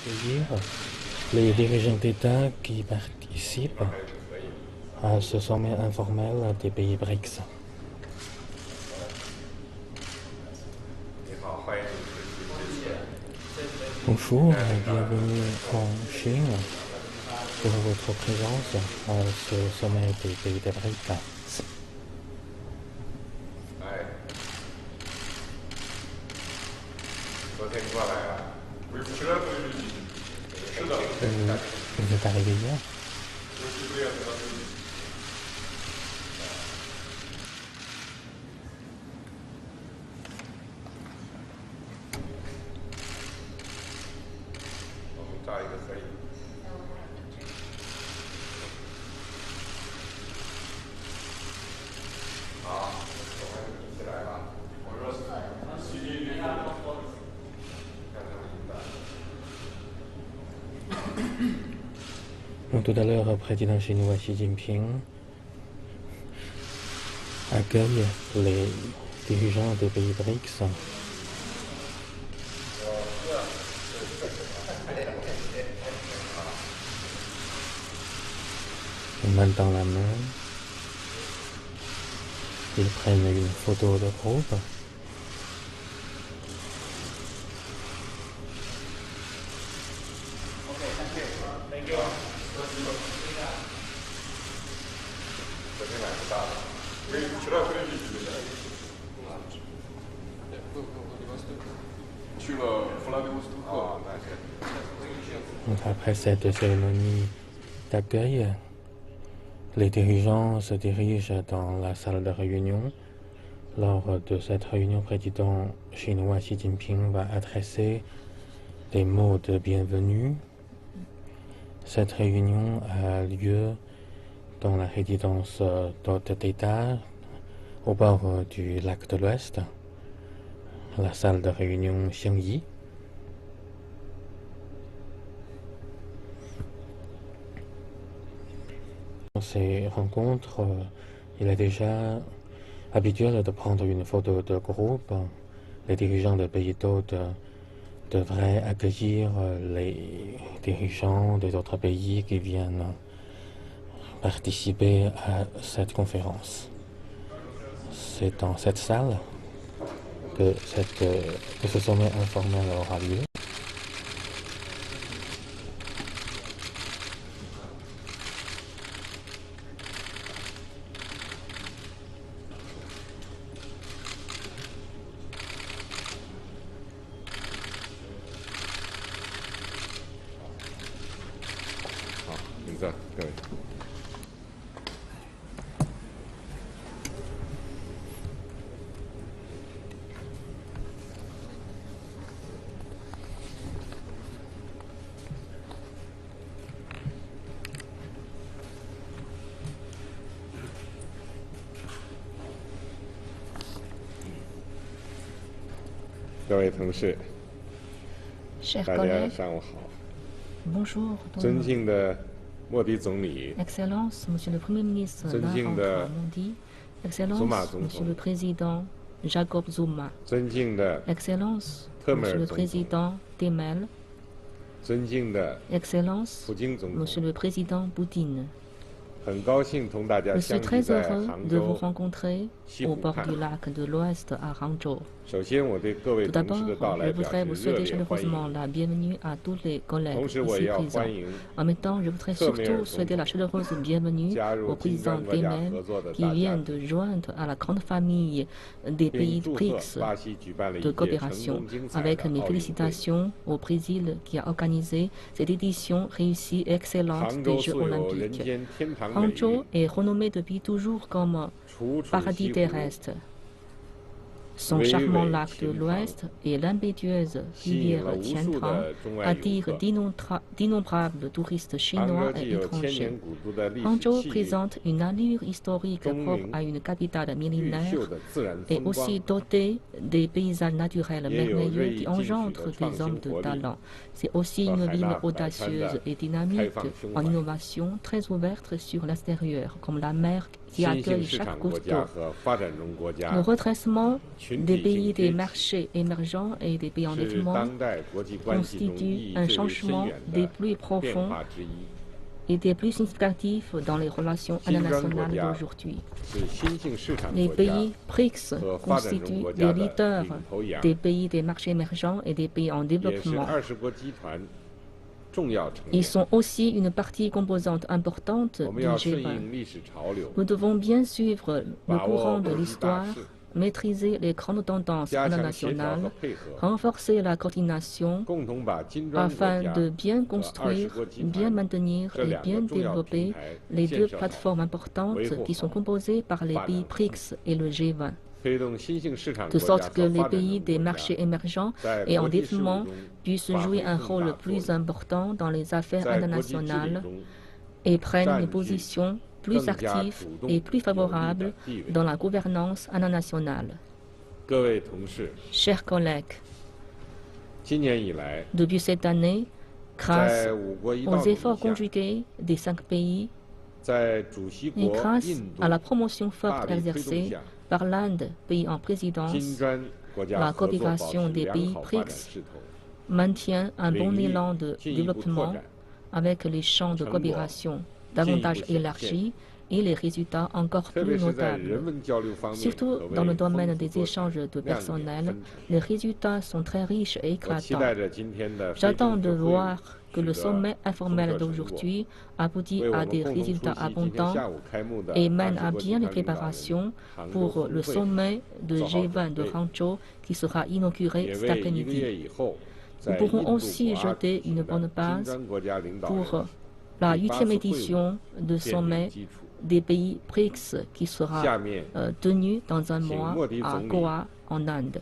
accueillir les dirigeants d'État qui participent à ce sommet informel des pays BRICS. Bonjour et bienvenue en Chine pour votre présence à ce sommet des pays des BRICS. Vous êtes arrivé hier? Donc, tout à l'heure, le président chinois Xi Jinping accueille les dirigeants des pays BRICS. Main dans la main, ils prennent une photo de groupe. Donc, après cette cérémonie d'accueil, les dirigeants se dirigent dans la salle de réunion. Lors de cette réunion, le président chinois Xi Jinping va adresser des mots de bienvenue. Cette réunion a lieu dans la résidence d'hôte d'État au bord du lac de l'Ouest, la salle de réunion Xiangyi. Dans ces rencontres, il est déjà habituel de prendre une photo de groupe. Les dirigeants des pays d'hôtes devraient accueillir les dirigeants des autres pays qui viennent participer à cette conférence. C'est dans cette salle que ce sommet informel aura lieu. Chers collègues, bonjour. Excellence, Monsieur le Premier ministre Narendra Modi, Excellence, Monsieur le Président Jacob Zuma, Excellence, Monsieur le Président Temel, Excellence, Monsieur le Président Poutine. Je suis très heureux de vous rencontrer au bord du lac de l'Ouest à Hangzhou. Tout d'abord, je voudrais vous souhaiter chaleureusement la bienvenue à tous les collègues ici présents. En même temps, je voudrais surtout souhaiter la chaleureuse bienvenue au président Temel qui vient de joindre à la grande famille des pays BRICS de coopération. Avec mes félicitations au Brésil qui a organisé cette édition réussie et excellente des Jeux olympiques. Hangzhou est renommé depuis toujours comme paradis terrestre. Son charmant lac de l'Ouest et l'impétueuse rivière Qiantrang attirent d'innombrables touristes chinois et étrangers. Hangzhou présente une allure historique propre à une capitale millénaire et aussi dotée des paysages naturels merveilleux qui engendrent des hommes de talent. C'est aussi une ville audacieuse et dynamique en innovation, très ouverte sur l'extérieur, comme la mer qui accueille chaque goutte d'eau. Le redressement des pays des marchés émergents et des pays en développement constitue un changement des plus profonds et des plus significatifs dans les relations internationales d'aujourd'hui. Les pays BRICS constituent des leaders des pays des marchés émergents et des pays en développement. Ils sont aussi une partie composante importante du G20. Nous devons bien suivre le courant de l'histoire, maîtriser les grandes tendances internationales, renforcer la coordination afin de bien construire, bien maintenir et bien développer les deux plateformes importantes qui sont composées par les pays BRICS et le G20. De sorte que les pays des marchés émergents et en développement puissent jouer un rôle plus important dans les affaires internationales et prennent des positions plus actifs et plus favorables dans la gouvernance internationale. Chers collègues, depuis cette année, grâce aux efforts conjugués des 5 pays et grâce à la promotion forte exercée par l'Inde, pays en présidence, la coopération des pays BRICS maintient un bon élan de développement avec les champs de coopération davantage élargis et les résultats encore plus notables. Surtout dans le domaine des échanges de personnel, les résultats sont très riches et éclatants. J'attends de voir que le sommet informel d'aujourd'hui aboutit à des résultats abondants et mène à bien les préparations pour le sommet de G20 de Hangzhou qui sera inauguré cet après-midi. Nous pourrons aussi jeter une bonne base pour la 8e édition du sommet des pays BRICS qui sera tenue dans un mois à Goa, en Inde.